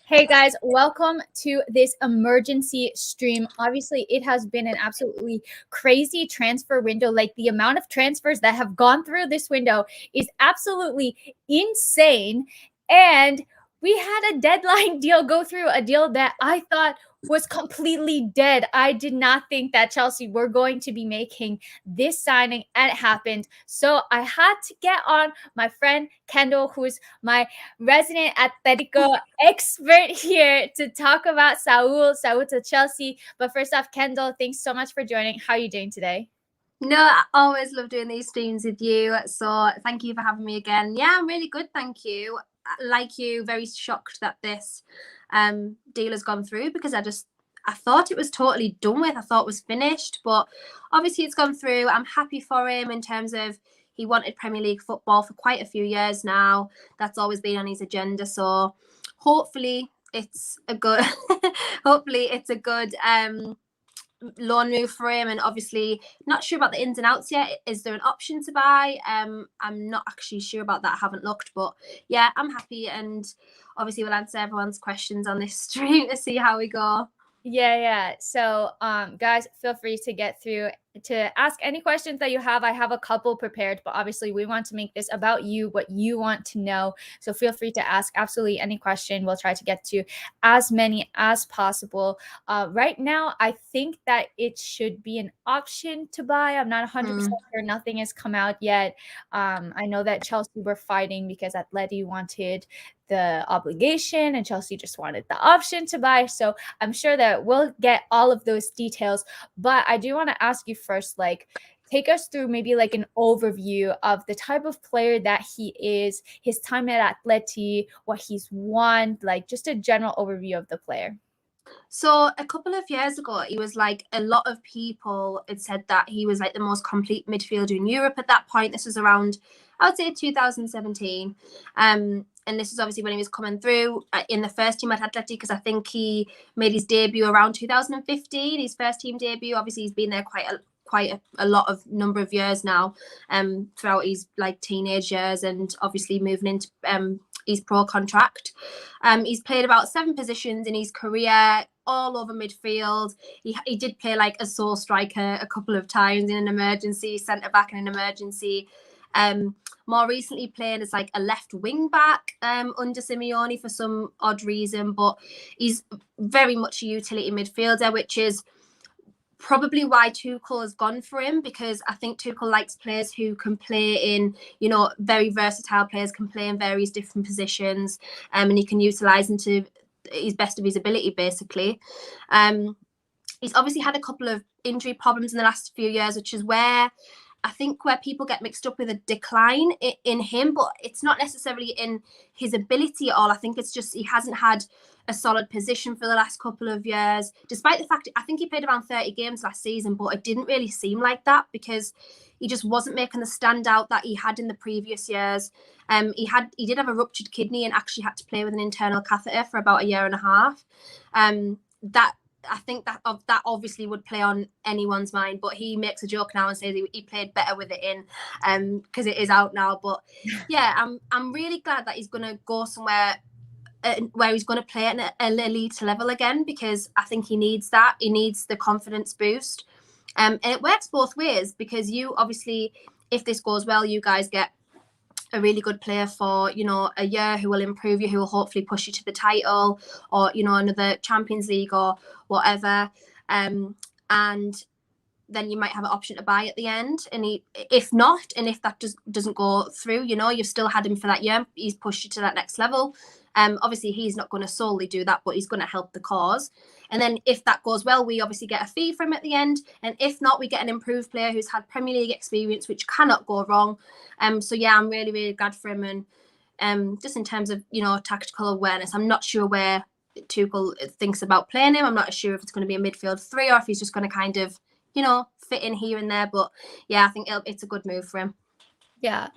Hey guys, welcome to this emergency stream. Obviously, it has been an absolutely crazy transfer window. Like the amount of transfers that have gone through this window is absolutely insane. And we had a deadline deal go through, a deal that I thought was completely dead. I did not think that Chelsea were going to be making this signing, and it happened. So I had to get on my friend Kendall, who's my resident Atletico expert here to talk about Saúl to Chelsea. But first off, Kendall, thanks so much for joining. How are you doing today? No, I always love doing these streams with you. So thank you for having me again. Yeah, I'm really good, thank you. Like you, very shocked that this deal has gone through because I thought it was totally done with. I thought it was finished, but obviously it's gone through. I'm happy for him in terms of he wanted Premier League football for quite a few years now. That's always been on his agenda. So hopefully it's a good loan move for him, and obviously not sure about the ins and outs yet. Is there an option to buy? I'm not actually sure about that. I haven't looked, but yeah, I'm happy, and obviously we'll answer everyone's questions on this stream to see how we go. Yeah. So, guys, feel free to get through to ask any questions that you have. I have a couple prepared, but obviously we want to make this about you, what you want to know. So feel free to ask absolutely any question. We'll try to get to as many as possible. Right now, I think that it should be an option to buy. I'm not 100% sure. Nothing has come out yet. I know that Chelsea were fighting because Atleti wanted the obligation and Chelsea just wanted the option to buy. So I'm sure that we'll get all of those details. But I do want to ask you first, like, take us through maybe like an overview of the type of player that he is, his time at Atleti, what he's won, like just a general overview of the player. So a couple of years ago, he was like, a lot of people had said that he was like the most complete midfielder in Europe at that point. This was around, I would say, 2017. And this is obviously when he was coming through in the first team at Atleti, because I think he made his debut around 2015, his first team debut. Obviously, he's been there quite a lot of number of years now, throughout his like teenage years, and obviously moving into his pro contract. He's played about 7 positions in his career, all over midfield. He did play like a sole striker a couple of times in an emergency, centre back in an emergency. More recently playing as like a left wing back under Simeone for some odd reason, but he's very much a utility midfielder, which is probably why Tuchel has gone for him, because I think Tuchel likes players who can play in, very versatile players, can play in various different positions, and he can utilise them to his best of his ability, basically. He's obviously had a couple of injury problems in the last few years, which is where people get mixed up with a decline in him, but it's not necessarily in his ability at all. I think it's just he hasn't had a solid position for the last couple of years, despite the fact I think he played around 30 games last season, but it didn't really seem like that because he just wasn't making the standout that he had in the previous years. He did have a ruptured kidney and actually had to play with an internal catheter for about a year and a half. I think that obviously would play on anyone's mind, but he makes a joke now and says he played better with it in, because it is out now. But yeah, I'm really glad that he's going to go somewhere where he's going to play at an elite level again, because I think he needs that. He needs the confidence boost, and it works both ways, because you obviously, if this goes well, you guys get a really good player for a year who will improve you, who will hopefully push you to the title, or another Champions League or whatever, and then you might have an option to buy at the end. And if that doesn't go through, you've still had him for that year. He's pushed you to that next level. Obviously he's not going to solely do that, but he's going to help the cause. And then if that goes well, we obviously get a fee from him at the end. And if not, we get an improved player who's had Premier League experience, which cannot go wrong. So yeah, I'm really, really glad for him. And just in terms of, tactical awareness, I'm not sure where Tuchel thinks about playing him. I'm not sure if it's going to be a midfield 3 or if he's just going to kind of, fit in here and there. But yeah, I think it's a good move for him. Yeah.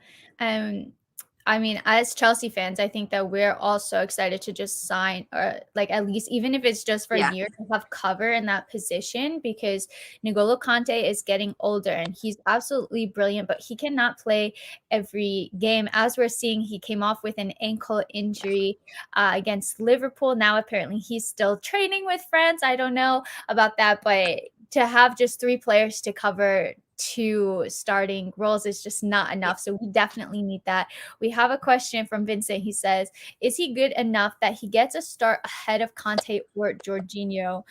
I mean, as Chelsea fans, I think that we're all so excited to just sign, or like at least even if it's just for a Yeah. year, to have cover in that position, because N'Golo Kante is getting older and he's absolutely brilliant, but he cannot play every game. As we're seeing, he came off with an ankle injury against Liverpool. Now apparently he's still training with France. I don't know about that, but to have just 3 players to cover 2 starting roles is just not enough. So we definitely need that. We have a question from Vincent. He says, is he good enough that he gets a start ahead of Kante or Jorginho?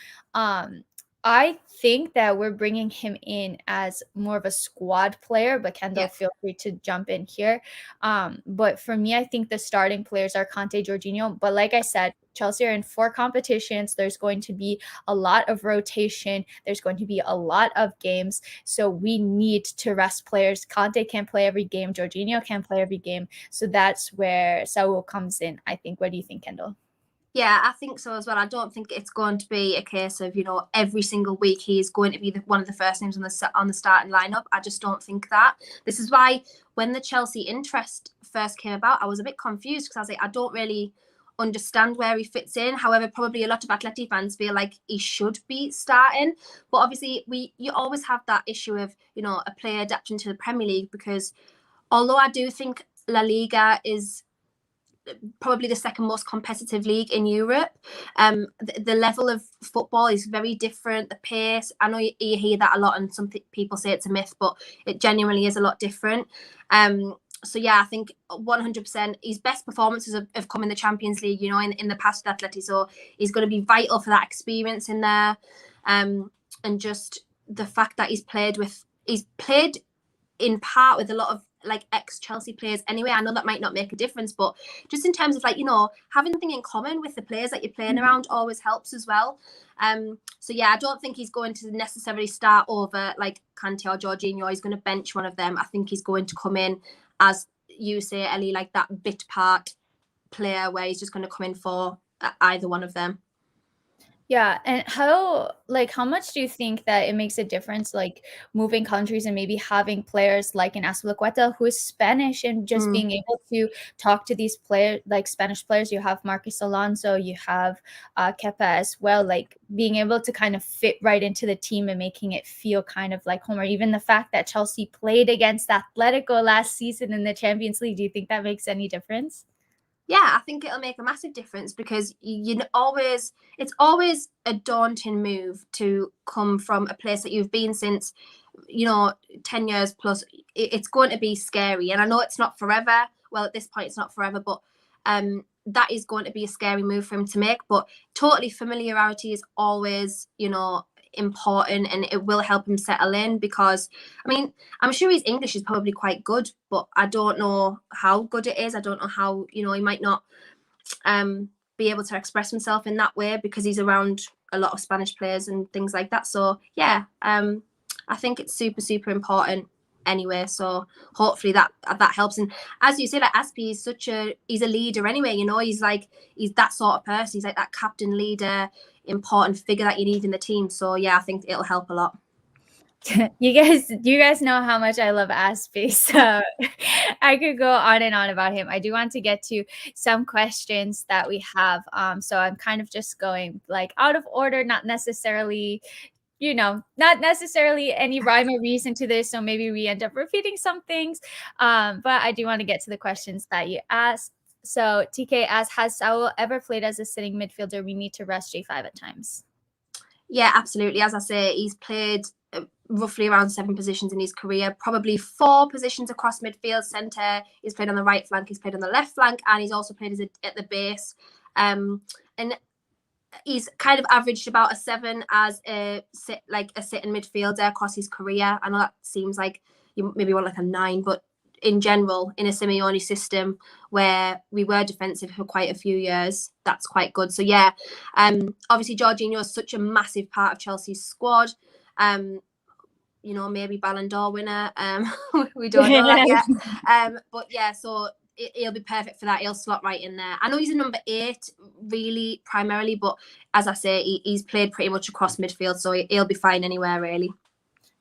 I think that we're bringing him in as more of a squad player, but Kendall, Yeah. feel free to jump in here. But for me, I think the starting players are Kante, Jorginho. But like I said, Chelsea are in 4 competitions. There's going to be a lot of rotation. There's going to be a lot of games. So we need to rest players. Kante can't play every game. Jorginho can't play every game. So that's where Saul comes in, I think. What do you think, Kendall? Yeah, I think so as well. I don't think it's going to be a case of, every single week he is going to be one of the first names on the starting lineup. I just don't think that. This is why when the Chelsea interest first came about, I was a bit confused because I was like, I don't really understand where he fits in. However, probably a lot of Atleti fans feel like he should be starting. But obviously, you always have that issue of, a player adapting to the Premier League, because although I do think La Liga is probably the second most competitive league in Europe. The level of football is very different. The pace, I know you hear that a lot, and some people say it's a myth, but it genuinely is a lot different. So yeah, I think 100% his best performances have come in the Champions League, in the past at Atleti. So he's going to be vital for that experience in there. And just the fact that he's played in part with a lot of like ex-Chelsea players anyway. I know that might not make a difference, but just in terms of having something in common with the players that you're playing around always helps as well. So yeah, I don't think he's going to necessarily start over like Kante or Jorginho. He's going to bench one of them. I think he's going to come in, as you say, Ellie, like that bit part player where he's just going to come in for either one of them. Yeah, and how much do you think that it makes a difference, like moving countries and maybe having players like an Azpilicueta who is Spanish, and just being able to talk to these players, like Spanish players? You have Marcus Alonso, you have Kepa as well, like being able to kind of fit right into the team and making it feel kind of like home. Or even the fact that Chelsea played against Atletico last season in the Champions League, do you think that makes any difference? Yeah, I think it'll make a massive difference, because it's always a daunting move to come from a place that you've been since, 10 years plus. It's going to be scary. And I know it's not forever. Well, at this point, it's not forever, but that is going to be a scary move for him to make. But totally, familiarity is always, important, and it will help him settle in, because I mean, I'm sure his English is probably quite good, but I don't know how good it is. I don't know how, he might not be able to express himself in that way because he's around a lot of Spanish players and things like that. So yeah, I think it's super, super important anyway. So hopefully that helps. And as you say, like Aspi is he's a leader anyway, he's that sort of person. He's like that captain, leader, important figure that you need in the team. So yeah, I think it'll help a lot. You guys know how much I love Aspie, so I could go on and on about him. I do want to get to some questions that we have. So I'm kind of just going like out of order, not necessarily any rhyme or reason to this. So maybe we end up repeating some things. But I do want to get to the questions that you asked. So TK asks, has Saul ever played as a sitting midfielder? We need to rest J5 at times. Yeah, absolutely. As I say, he's played roughly around 7 positions in his career, probably 4 positions across midfield, centre. He's played on the right flank, he's played on the left flank, and he's also played at the base. And he's kind of averaged about a 7 as a sitting midfielder across his career. I know that seems like you maybe want like a 9, but in general, in a Simeone system where we were defensive for quite a few years, that's quite good. So yeah, obviously Jorginho is such a massive part of Chelsea's squad. Maybe Ballon d'Or winner. We don't know that yet. But yeah, so he'll be perfect for that. He'll slot right in there. I know he's a number 8, really, primarily, but as I say, he's played pretty much across midfield, so he'll be fine anywhere, really.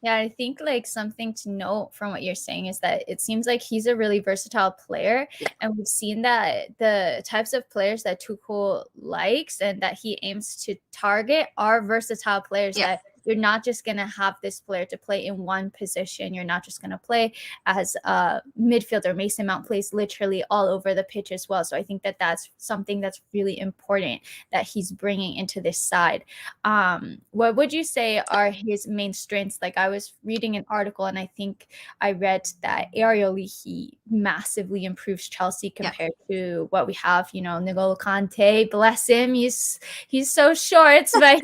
Yeah, I think like something to note from what you're saying is that it seems like he's a really versatile player, Yeah. and we've seen that the types of players that Tuchel likes and that he aims to target are versatile players. Yeah. That you're not just gonna have this player to play in one position. You're not just gonna play as a midfielder. Mason Mount plays literally all over the pitch as well. So I think that that's something that's really important that he's bringing into this side. What would you say are his main strengths? Like I was reading an article and I think I read that aerially he massively improves Chelsea Yeah. compared to what we have. N'Golo Kante, bless him, he's so short, but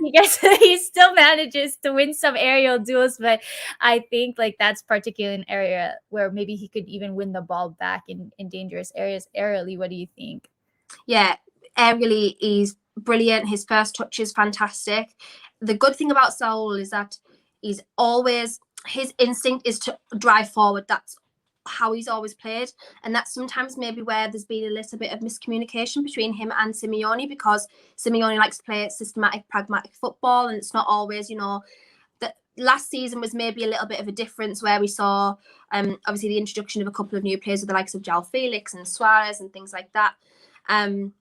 he still manages to win some aerial duels. But I think like that's particularly an area where maybe he could even win the ball back in dangerous areas aerially. What do you think? Yeah, aerially he's brilliant. His first touch is fantastic. The good thing about Saul is that his instinct is to drive forward. That's how he's always played, and that's sometimes maybe where there's been a little bit of miscommunication between him and Simeone, because Simeone likes to play systematic, pragmatic football, and it's not always, that last season was maybe a little bit of a difference where we saw obviously the introduction of a couple of new players with the likes of João Felix and Suarez and things like that. And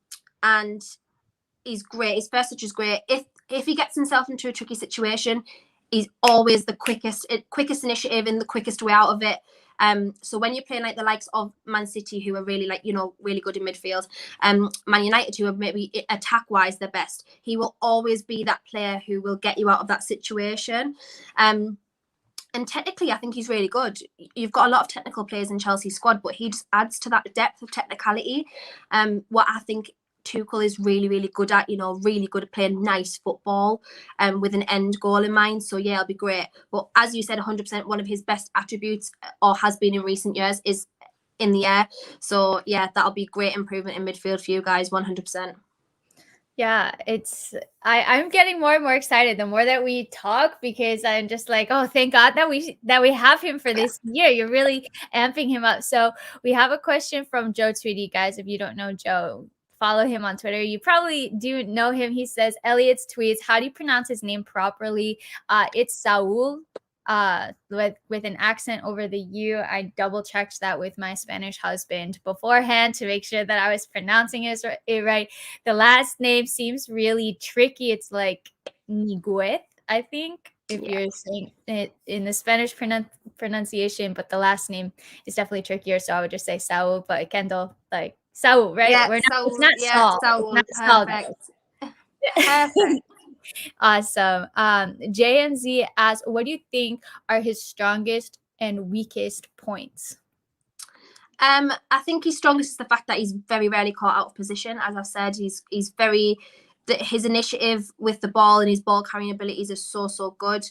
he's great. His first touch is great. If he gets himself into a tricky situation, he's always the quickest initiative and the quickest way out of it. So when you're playing like the likes of Man City, who are really really good in midfield, Man United, who are maybe attack wise the best, he will always be that player who will get you out of that situation. And technically, I think he's really good. You've got a lot of technical players in Chelsea's squad, but he just adds to that depth of technicality. What I think Tuchel is really, really good at, really good at playing nice football with an end goal in mind. So, yeah, it'll be great. But as you said, 100%, one of his best attributes, or has been in recent years, is in the air. So, yeah, that'll be great improvement in midfield for you guys, 100%. Yeah, I'm getting more and more excited the more that we talk, because I'm just like, oh, thank God that we have him for this year. You're really amping him up. So we have a question from Joe Tweedy, guys. If you don't know Joe, follow him on Twitter. You probably do know him. He says Elliot's tweets. How do you pronounce his name properly? It's Saul. With an accent over the U. I double checked that with my Spanish husband beforehand to make sure that I was pronouncing it right. The last name seems really tricky. It's like Niguez, I think, if you're saying it in the Spanish pronunciation, but the last name is definitely trickier. So I would just say Saul, but Kendall, like Saul, right? Yeah, It's not Saul. Saul. It's not Saul. Perfect. Awesome. JNZ asks, what do you think are his strongest and weakest points? I think his strongest is the fact that he's very rarely caught out of position. As I've said, he's very his initiative with the ball and his ball carrying abilities are so good.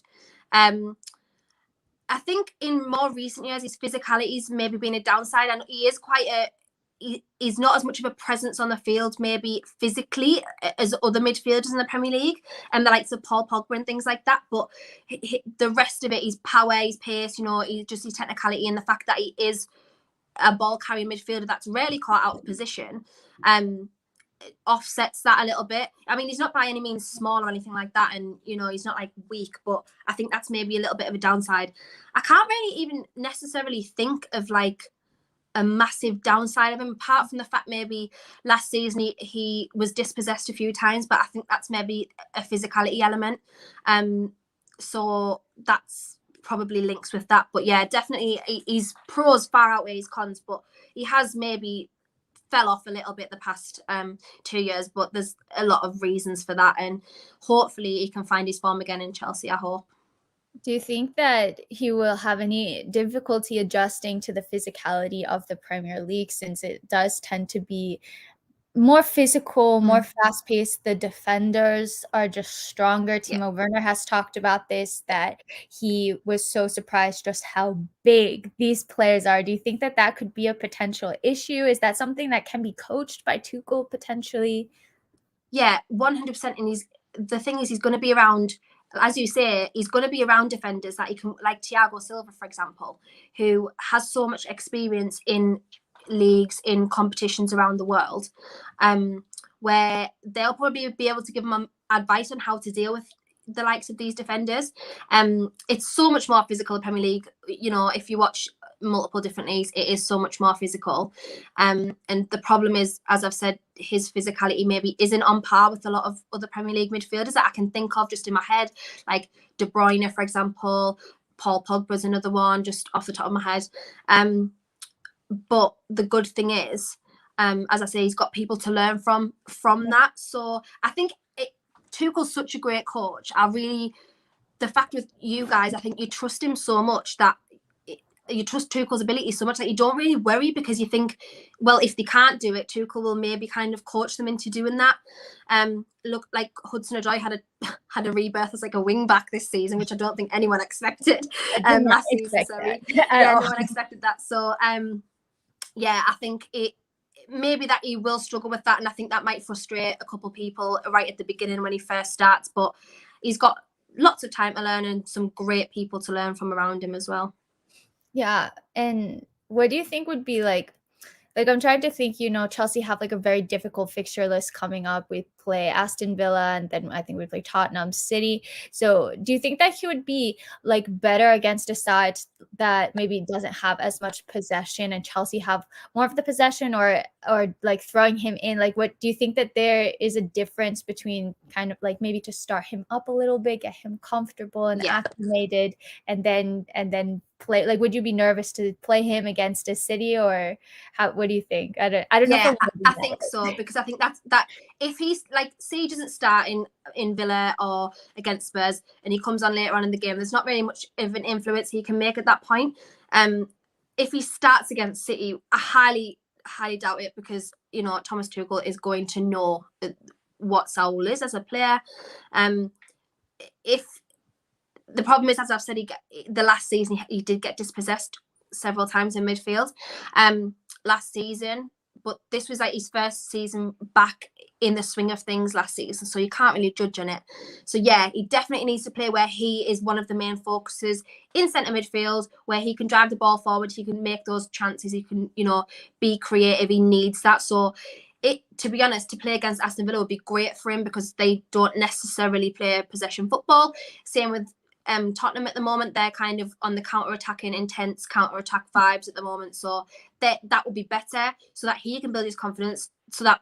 I think in more recent years, his physicality's maybe been a downside, and he is he's not as much of a presence on the field, maybe physically, as other midfielders in the Premier League, and the likes of Paul Pogba and things like that. But the rest of it, his power, his pace, his technicality, and the fact that he is a ball carrying midfielder that's rarely caught out of position, offsets that a little bit. I mean, he's not by any means small or anything like that, and he's not like weak, but I think that's maybe a little bit of a downside. I can't really even necessarily think of like a massive downside of him, apart from the fact maybe last season he was dispossessed a few times, but I think that's maybe a physicality element. So that's probably links with that. But yeah, definitely his pros far outweigh his cons, but he has maybe fell off a little bit the past 2 years, but there's a lot of reasons for that, and hopefully he can find his form again in Chelsea, I hope. Do you think that he will have any difficulty adjusting to the physicality of the Premier League, since it does tend to be more physical, more fast-paced? The defenders are just stronger. Timo Werner has talked about this, that he was so surprised just how big these players are. Do you think that that could be a potential issue? Is that something that can be coached by Tuchel potentially? Yeah, 100%. And the thing is, he's going to be around, as you say, he's going to be around defenders that he can, like Thiago Silva, for example, who has so much experience in leagues, in competitions around the world, where they'll probably be able to give him advice on how to deal with the likes of these defenders. It's so much more physical in the Premier League. You know, if you watch multiple different leagues, it is so much more physical. And the problem is, as I've said, his physicality maybe isn't on par with a lot of other Premier League midfielders that I can think of just in my head, like De Bruyne, for example. Paul Pogba's another one, just off the top of my head. But the good thing is, as I say, he's got people to learn from that. So I think Tuchel's such a great coach. The fact with you guys, I think you trust him so much that you trust Tuchel's ability so much that you don't really worry, because you think, well, if they can't do it, Tuchel will maybe kind of coach them into doing that. Look, like Hudson-Odoi had a rebirth as like a wing back this season, which I don't think anyone expected. Last season, sorry, yeah, no one expected that. So, yeah, I think maybe that he will struggle with that, and I think that might frustrate a couple of people right at the beginning when he first starts. But he's got lots of time to learn and some great people to learn from around him as well. Yeah. And what do you think would be like I'm trying to think, Chelsea have like a very difficult fixture list coming up. We play Aston Villa, and then I think we play Tottenham City. So do you think that he would be like better against a side that maybe doesn't have as much possession, and Chelsea have more of the possession, or like throwing him in? Like, what do you think that there is a difference between kind of like maybe to start him up a little bit, get him comfortable and acclimated, and then play? Like, would you be nervous to play him against a City, or what do you think? I don't know. Yeah, I think so, because I think that if he's like, say he doesn't start in Villa or against Spurs, and he comes on later on in the game, there's not really much of an influence he can make at that point. If he starts against City, I highly doubt it, because Thomas Tuchel is going to know what Saul is as a player. If the problem is, as I've said, the last season he did get dispossessed several times in midfield last season, but this was like his first season back in the swing of things last season, so you can't really judge on it. So yeah, he definitely needs to play where he is one of the main focuses in centre midfield, where he can drive the ball forward, he can make those chances, he can be creative. He needs that. So to be honest, to play against Aston Villa would be great for him, because they don't necessarily play possession football. Same with Tottenham at the moment. They're kind of on the counter-attacking, intense counter-attack vibes at the moment. So that would be better, so that he can build his confidence, so that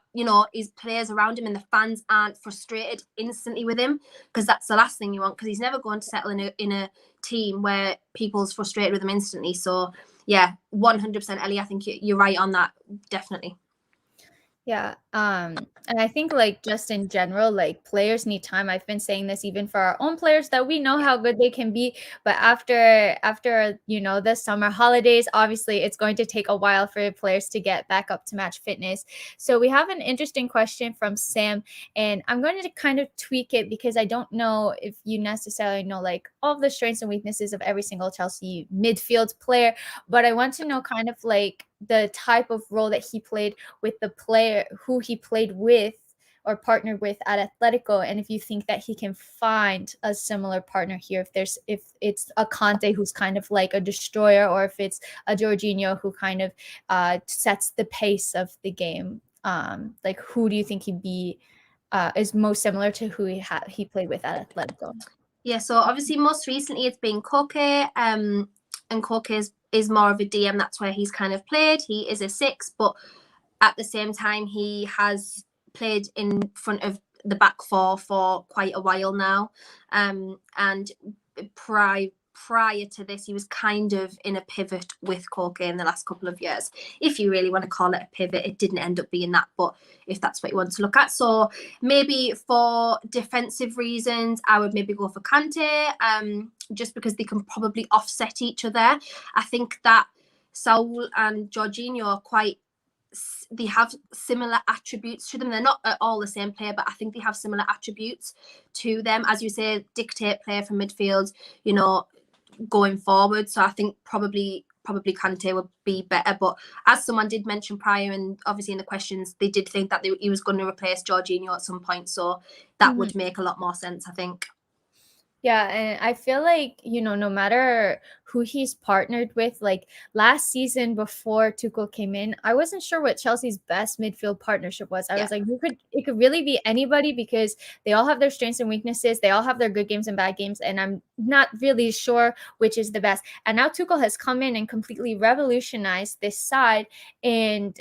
his players around him and the fans aren't frustrated instantly with him, because that's the last thing you want, because he's never going to settle in a team where people's frustrated with him instantly. So yeah, 100% Ellie, I think you're right on that, definitely. Yeah. And I think like just in general, like players need time. I've been saying this even for our own players, that we know how good they can be, but after the summer holidays, obviously it's going to take a while for players to get back up to match fitness. So we have an interesting question from Sam, and I'm going to kind of tweak it, because I don't know if you necessarily know like all the strengths and weaknesses of every single Chelsea midfield player, but I want to know kind of like the type of role that he played with the player who he played with or partnered with at Atletico, and if you think that he can find a similar partner here, if it's a Kante who's kind of like a destroyer, or if it's a Jorginho who kind of sets the pace of the game. Like, who do you think he'd be is most similar to who he played with at Atletico? Yeah, so obviously most recently it's been Koke, and Koke is more of a DM. That's where he's kind of played. He is a 6, but at the same time he has played in front of the back four for quite a while now. And prior to this, he was kind of in a pivot with Koke in the last couple of years. If you really want to call it a pivot, it didn't end up being that, but if that's what you want to look at. So maybe for defensive reasons, I would maybe go for Kante, just because they can probably offset each other. I think that Saul and Jorginho are they have similar attributes to them. They're not at all the same player, but I think they have similar attributes to them. As you say, dictate player from midfield, going forward. So I think probably Kante would be better. But as someone did mention prior, and obviously in the questions, they did think that he was going to replace Jorginho at some point. So that would make a lot more sense, I think. Yeah, and I feel like, no matter who he's partnered with. Like last season before Tuchel came in, I wasn't sure what Chelsea's best midfield partnership was. I was like, it could really be anybody because they all have their strengths and weaknesses. They all have their good games and bad games, and I'm not really sure which is the best. And now Tuchel has come in and completely revolutionized this side, and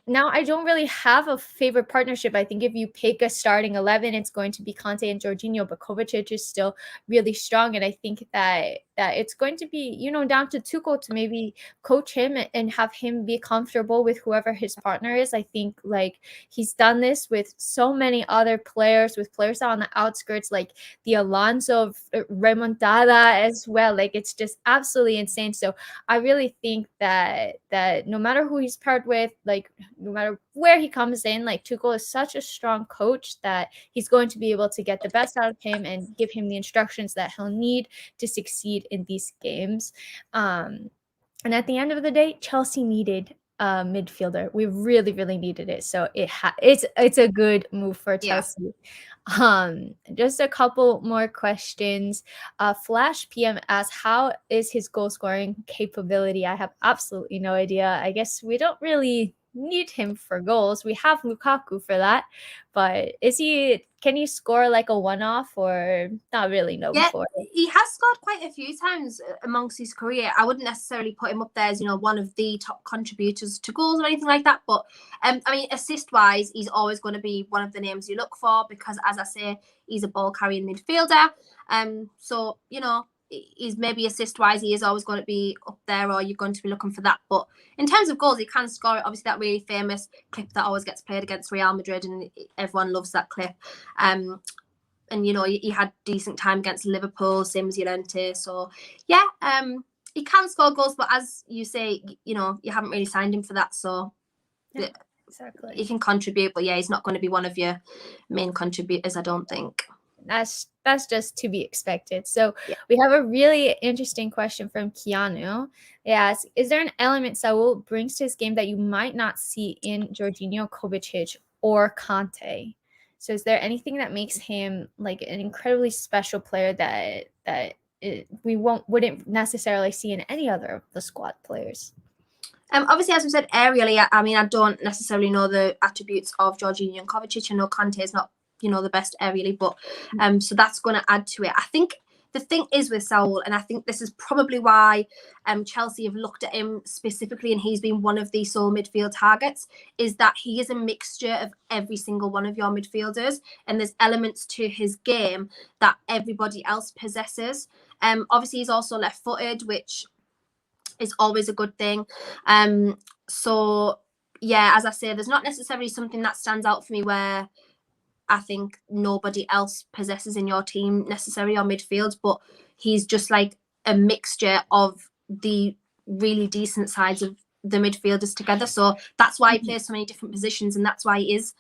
now I don't really have a favorite partnership. I think if you pick a starting 11, it's going to be Kante and Jorginho, but Kovacic is still really strong. And I think that it's going to be, down to Tuchel to maybe coach him and have him be comfortable with whoever his partner is. I think like he's done this with so many other players, with players on the outskirts, like the Alonso remontada as well. Like it's just absolutely insane. So I really think that no matter who he's paired with, like no matter where he comes in, like Tuchel is such a strong coach that he's going to be able to get the best out of him and give him the instructions that he'll need to succeed in these games. And at the end of the day, Chelsea needed a midfielder. We really, really needed it. So it's a good move for Chelsea. Just a couple more questions. Flash PM asks, how is his goal scoring capability? I have absolutely no idea. I guess we don't really need him for goals. We have Lukaku for that, but can he score like a one-off or not really known for it? He has scored quite a few times amongst his career. I wouldn't necessarily put him up there as, one of the top contributors to goals or anything like that. But I mean, assist-wise, he's always going to be one of the names you look for because, as I say, he's a ball-carrying midfielder. So, he's maybe assist-wise, he is always going to be up there, or you're going to be looking for that. But in terms of goals, he can score it. Obviously, that really famous clip that always gets played against Real Madrid, and everyone loves that clip. And, he had decent time against Liverpool, same as Llorente. So, yeah, he can score goals, but as you say, you haven't really signed him for that. So, yeah, exactly. He can contribute, but yeah, he's not going to be one of your main contributors, I don't think. That's just to be expected. So we have a really interesting question from Keanu. They ask, is there an element Saul brings to his game that you might not see in Jorginho, Kovacic, or Kante? So is there anything that makes him like an incredibly special player that we wouldn't necessarily see in any other of the squad players? Obviously, as we said aerially, I mean, I don't necessarily know the attributes of Jorginho and Kovacic. I know Kante is not the best aerially, but so that's going to add to it. I think the thing is with Saul, and I think this is probably why Chelsea have looked at him specifically, and he's been one of the sole midfield targets, is that he is a mixture of every single one of your midfielders, and there's elements to his game that everybody else possesses. Obviously, he's also left-footed, which is always a good thing. So yeah, as I say, there's not necessarily something that stands out for me where I think nobody else possesses in your team necessarily on midfield, but he's just like a mixture of the really decent sides of the midfielders together. So that's why he plays so many different positions, and that's why he is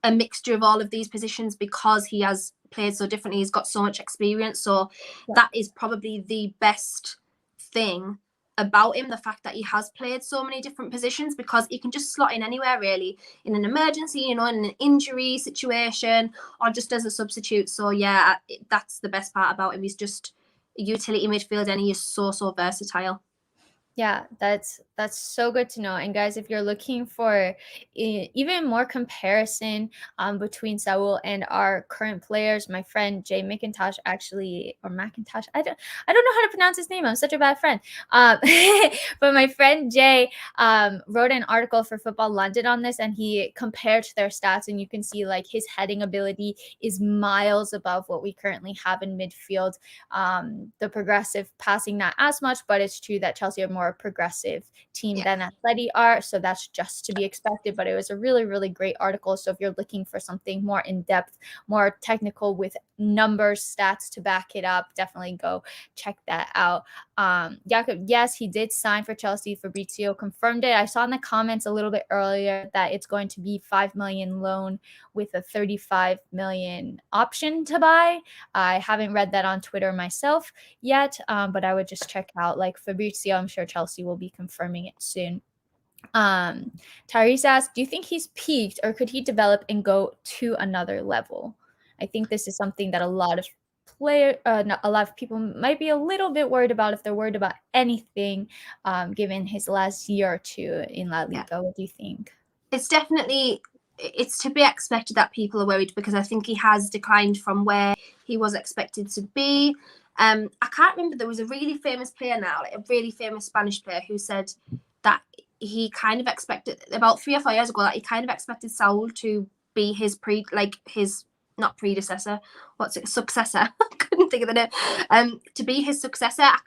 a mixture of all of these positions, because he has played so differently. He's got so much experience. So that is probably the best thing about him, the fact that he has played so many different positions, because he can just slot in anywhere really, in an emergency, in an injury situation, or just as a substitute. So yeah, that's the best part about him. He's just a utility midfielder, and he is so versatile. Yeah, that's so good to know. And guys, if you're looking for even more comparison between Saul and our current players, my friend Jay McIntosh or McIntosh, I don't know how to pronounce his name. I'm such a bad friend. But my friend Jay wrote an article for Football London on this, and he compared their stats, and you can see like his heading ability is miles above what we currently have in midfield. The progressive passing not as much, but it's true that Chelsea are more progressive team than Atleti are, so that's just to be expected. But it was a really, really great article. So if you're looking for something more in-depth, more technical with numbers, stats to back it up, definitely go check that out. Jakob, yes, he did sign for Chelsea. Fabrizio confirmed it. I saw in the comments a little bit earlier that it's going to be 5 million loan with a 35 million option to buy. I haven't read that on Twitter myself yet, but I would just check out like Fabrizio. I'm sure Chelsea will be confirming it soon. Tyrese asked, do you think he's peaked, or could he develop and go to another level? I think this is something that a lot of a lot of people might be a little bit worried about, if they're worried about anything, given his last year or two in La Liga. Yeah. What do you think? It's to be expected that people are worried, because I think he has declined from where he was expected to be. I can't remember, there was a really famous player now, like a really famous Spanish player, who said that he kind of expected, about 3 or 4 years ago, that he kind of expected Saul to be his not predecessor, successor. I couldn't think of the name. To be his successor. I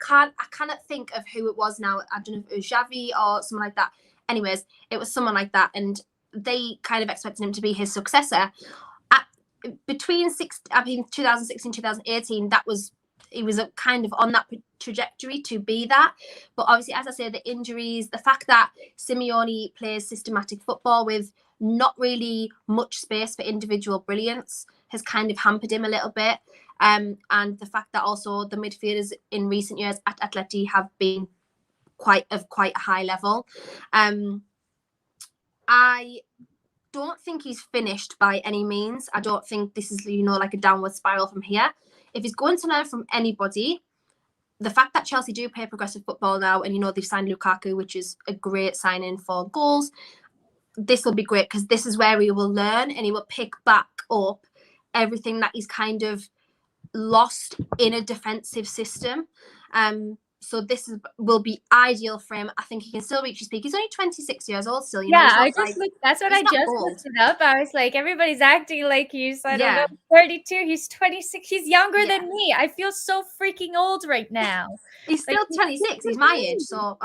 cannot think of who it was now. I don't know if it was Xavi or someone like that. Anyways, it was someone like that, and they kind of expected him to be his successor. Between 2016, 2018, he was kind of on that trajectory to be that. But obviously, as I say, the injuries, the fact that Simeone plays systematic football with not really much space for individual brilliance has kind of hampered him a little bit. And the fact that also the midfielders in recent years at Atleti have been quite a high level. I don't think he's finished by any means. I don't think this is, like a downward spiral from here. If he's going to learn from anybody, the fact that Chelsea do play progressive football now, and they've signed Lukaku, which is a great signing for goals, this will be great, because this is where he will learn, and he will pick back up everything that he's kind of lost in a defensive system. So this will be ideal for him. I think he can still reach his peak. He's only 26 years old still. Yeah, that's what I just looked it up. I was like, everybody's acting like he's, I don't know, 32. He's 26. He's younger than me. I feel so freaking old right now. He's still 26. He's my age. So,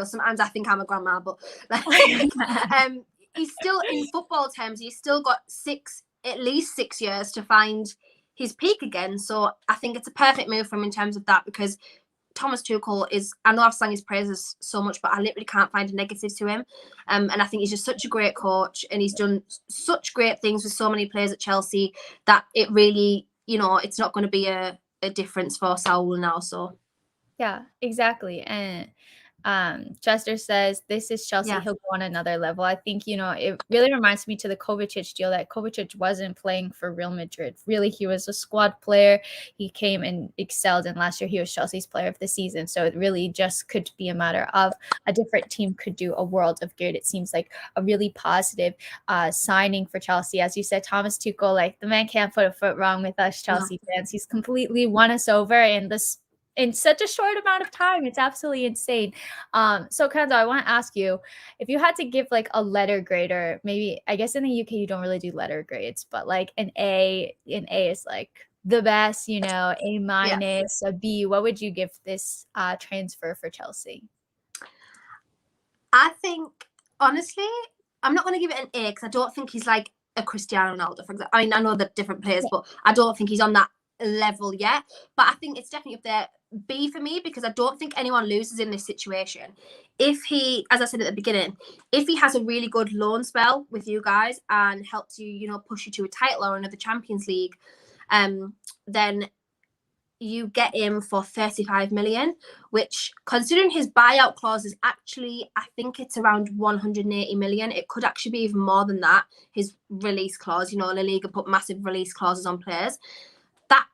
sometimes I think I'm a grandma, but he's still, in football terms, he's still got at least 6 years to find his peak again. So I think it's a perfect move for him in terms of that, because Thomas Tuchel I know I've sung his praises so much, but I literally can't find a negative to him. And I think he's just such a great coach, and he's done such great things with so many players at Chelsea that it really, it's not going to be a difference for Saul now. So yeah, exactly. And Chester says, this is Chelsea. Yeah. He'll go on another level. I think, it really reminds me to the Kovacic deal, that Kovacic wasn't playing for Real Madrid. Really, he was a squad player. He came and excelled, and last year he was Chelsea's player of the season. So it really just could be a matter of a different team could do a world of good. It seems like a really positive signing for Chelsea. As you said, Thomas Tuchel, like, the man can't put a foot wrong with us Chelsea fans. He's completely won us over in such a short amount of time. It's absolutely insane. So Kendall, I want to ask you, if you had to give like a letter grade, or maybe, I guess in the UK you don't really do letter grades, but like an A is like the best, A minus, a B, what would you give this transfer for Chelsea? I think, honestly, I'm not going to give it an A, because I don't think he's like a Cristiano Ronaldo, for example. I mean, I know they're different players, but I don't think he's on that level yet. But I think it's definitely up there. B for me, because I don't think anyone loses in this situation. If he, as I said at the beginning, if he has a really good loan spell with you guys and helps you, push you to a title or another Champions League, then you get him for 35 million, which, considering his buyout clause is actually, I think it's around 180 million. It could actually be even more than that. His release clause, La Liga put massive release clauses on players. That,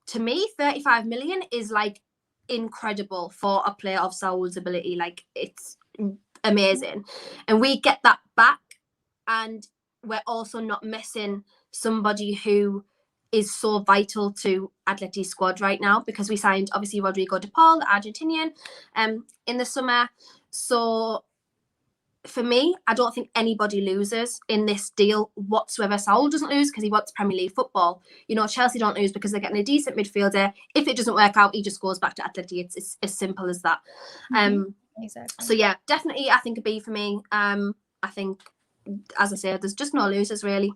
to me, 35 million is like incredible for a player of Saul's ability. Like, it's amazing, and we get that back, and we're also not missing somebody who is so vital to Atleti's squad right now, because we signed obviously Rodrigo de Paul, the Argentinian, in the summer. So for me, I don't think anybody loses in this deal whatsoever. Saul doesn't lose because he wants Premier League football. Chelsea don't lose because they're getting a decent midfielder. If it doesn't work out, he just goes back to Atleti. It's as simple as that. Exactly. So yeah, definitely, I think a B for me. I think, as I said, there's just no losers really.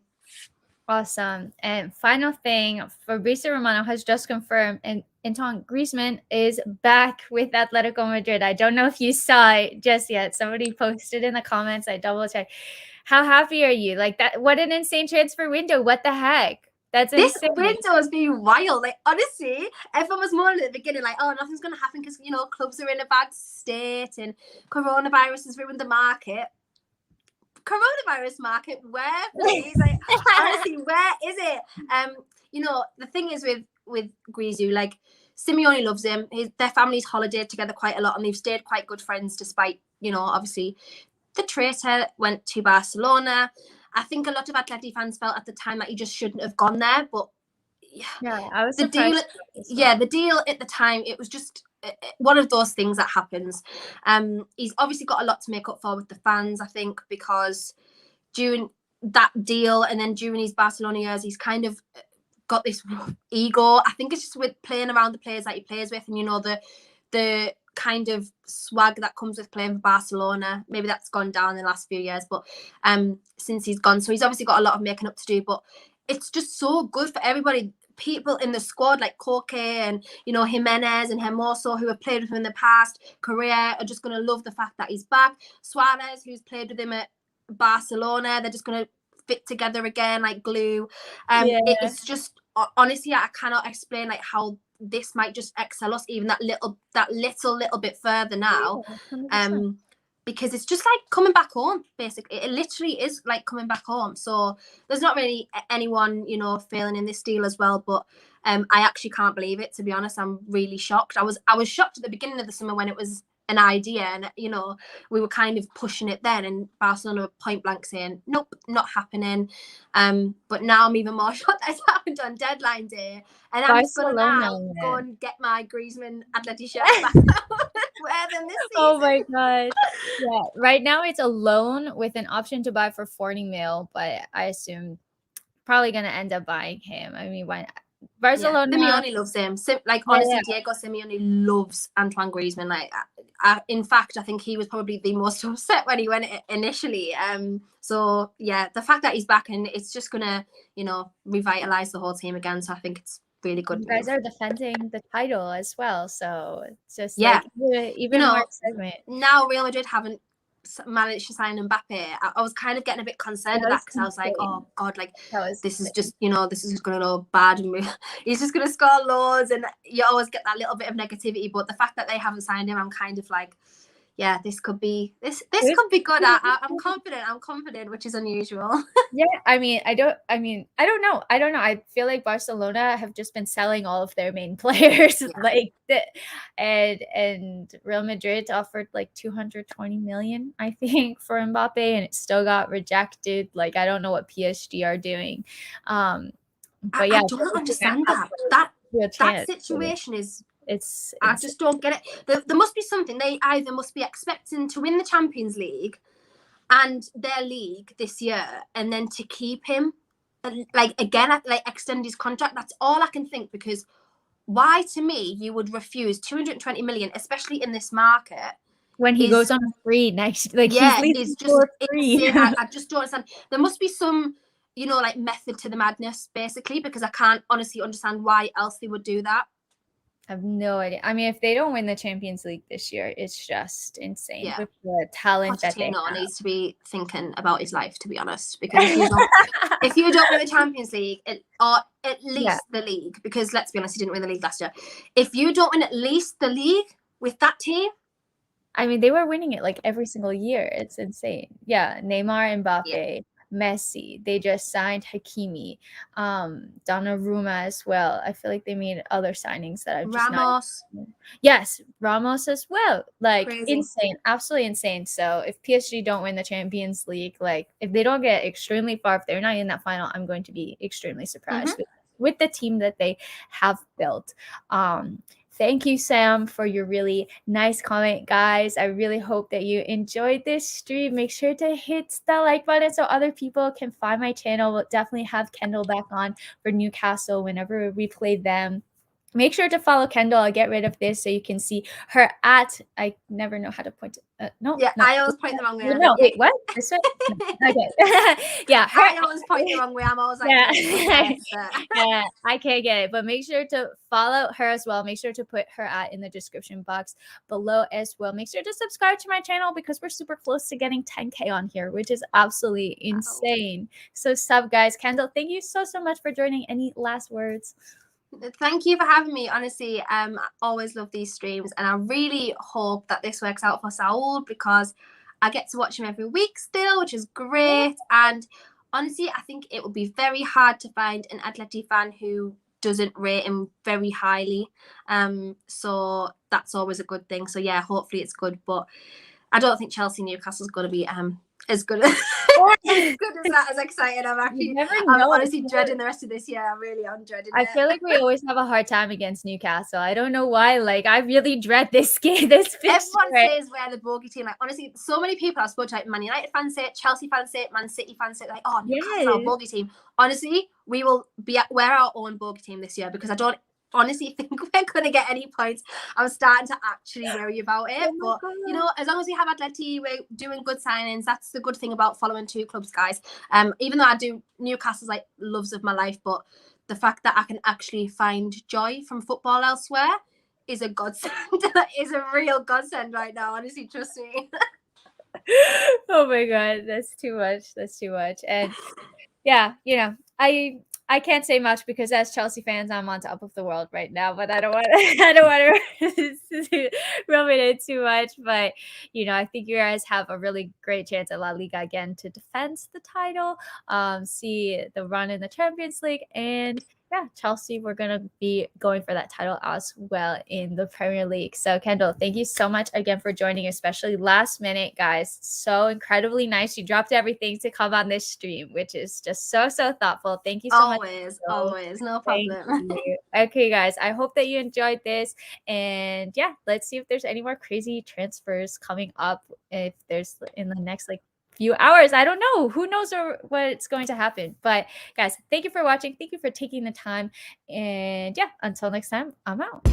Awesome. And final thing, Fabrizio Romano has just confirmed, and Antoine Griezmann is back with Atletico Madrid. I don't know if you saw it just yet. Somebody posted in the comments. I double checked. How happy are you? Like, that? What an insane transfer window. What the heck? That's this insane. window has been wild. Like, honestly, everyone was moaning at the beginning, like, oh, nothing's going to happen because, clubs are in a bad state and coronavirus has ruined the market. Coronavirus market, where, please? Like, honestly, where is it? The thing is with Griezmann. Like, Simeone loves him. Their families holidayed together quite a lot, and they've stayed quite good friends despite, obviously the traitor went to Barcelona. I think a lot of Atleti fans felt at the time that he just shouldn't have gone there, but yeah, I was the deal. The deal at the time, it was just one of those things that happens. He's obviously got a lot to make up for with the fans, I think, because during that deal and then during his Barcelona years, he's kind of got this ego. I think it's just with playing around the players that he plays with, and the kind of swag that comes with playing for Barcelona. Maybe that's gone down in the last few years, but since he's gone, so he's obviously got a lot of making up to do. But it's just so good for everybody. People in the squad like Koke and Jimenez and Hermoso, who have played with him in the past, Correa, are just going to love the fact that he's back. Suarez, who's played with him at Barcelona, they're just going to fit together again like glue. It's just, honestly, I cannot explain like how this might just excel us even that little bit further now. Because it's just like coming back home, basically. It literally is like coming back home. So there's not really anyone, failing in this deal as well. But I actually can't believe it, to be honest. I'm really shocked. I was shocked at the beginning of the summer when it was an idea, and we were kind of pushing it then, and Barcelona were point blank saying nope, not happening. But now I'm even more shocked that it's happened on deadline day, and I'm just gonna now go and get my Griezmann Atleti shirt back wear them this season. Oh my god. Yeah, right now it's a loan with an option to buy for 40 mil, but I assume probably gonna end up buying him. I mean, why Barcelona. Simeone loves him. Honestly, Diego Simeone loves Antoine Griezmann. Like, in fact, I think he was probably the most upset when he went initially. So yeah, the fact that he's back, and it's just gonna, revitalize the whole team again. So I think it's really good. You guys are defending the title as well, so it's just like even more excitement. Now Real Madrid haven't managed to sign Mbappe. I was kind of getting a bit concerned with that, because I was like, oh god, like this is just this is just going to go bad, and he's just going to score loads, and you always get that little bit of negativity. But the fact that they haven't signed him, I'm kind of like, yeah, this could be could be good. I'm confident, which is unusual. Yeah, I don't know. I feel like Barcelona have just been selling all of their main players, and Real Madrid offered like 220 million, I think, for Mbappe, and it still got rejected. Like, I don't know what PSG are doing. But yeah, I don't understand that situation is. I just don't get it. There must be something. They either must be expecting to win the Champions League and their league this year, and then to keep him, extend his contract. That's all I can think, because why, to me, you would refuse 220 million, especially in this market, when he goes on a free next, like, it's just insane. I just don't understand. There must be some, method to the madness, basically, because I can't honestly understand why else they would do that. I have no idea. I mean, if they don't win the Champions League this year, it's just insane with the talent that they have. Needs to be thinking about his life, to be honest, because if you don't win the Champions League, or at least the league, because let's be honest, he didn't win the league last year. If you don't win at least the league with that team, I mean, they were winning it like every single year. It's insane. Yeah, Neymar, Mbappe, Messi. They just signed Hakimi, Donnarumma as well. I feel like they made other signings that I've just Ramos. Yes, Ramos as well. Like, crazy. Insane, absolutely insane. So if PSG don't win the Champions League, like if they don't get extremely far, if they're not in that final, I'm going to be extremely surprised with the team that they have built. Thank you, Sam, for your really nice comment, guys. I really hope that you enjoyed this stream. Make sure to hit the like button so other people can find my channel. We'll definitely have Kendall back on for Newcastle whenever we play them. Make sure to follow Kendall. I'll get rid of this so you can see her at. I never know how to point it. No. I always point the wrong way. No, wait, what? This way? Okay. Yeah. I always point the wrong way. I'm always like, yeah, I can't get it. But make sure to follow her as well. Make sure to put her at in the description box below as well. Make sure to subscribe to my channel, because we're super close to getting 10K on here, which is absolutely insane. So sub, guys. Kendall, thank you so much for joining. Any last words? Thank you for having me. Honestly, I always love these streams, and I really hope that this works out for Saul, because I get to watch him every week still, which is great. And honestly, I think it would be very hard to find an Atleti fan who doesn't rate him very highly. So that's always a good thing. So yeah, hopefully it's good. But I don't think Chelsea Newcastle is going to be as good as that, as excited. I'm honestly dreading the rest of this year. I really am dreading I feel like we always have a hard time against Newcastle. I don't know why. Like, I really dread this game. Everyone says we're the bogey team. Like, honestly, so many people I've spoken to, like Man United fans say it, Chelsea fans say it, Man City fans say it, like, oh, Newcastle are a bogey team. Honestly, we're our own bogey team this year, because I don't honestly think we're going to get any points. I'm starting to actually worry about it. But, you know, as long as we have Atleti, we're doing good signings. That's the good thing about following two clubs, guys. Even though I do, Newcastle's like loves of my life, but the fact that I can actually find joy from football elsewhere is a godsend. Is a real godsend right now. Honestly, trust me. Oh my God, that's too much. That's too much. And yeah, you know, I can't say much because as Chelsea fans, I'm on top of the world right now. But I don't want to rub it in too much. But you know, I think you guys have a really great chance at La Liga again to defend the title, see the run in the Champions League, and yeah, Chelsea, we're going to be going for that title as well in the Premier League. So, Kendall, thank you so much again for joining, especially last minute, guys. So incredibly nice. You dropped everything to come on this stream, which is just so thoughtful. Thank you so much. Always. No problem. Okay, guys, I hope that you enjoyed this. And yeah, let's see if there's any more crazy transfers coming up. If there's in the next few hours, I don't know, who knows what's going to happen. But guys, thank you for watching, thank you for taking the time, and yeah, until next time, I'm out.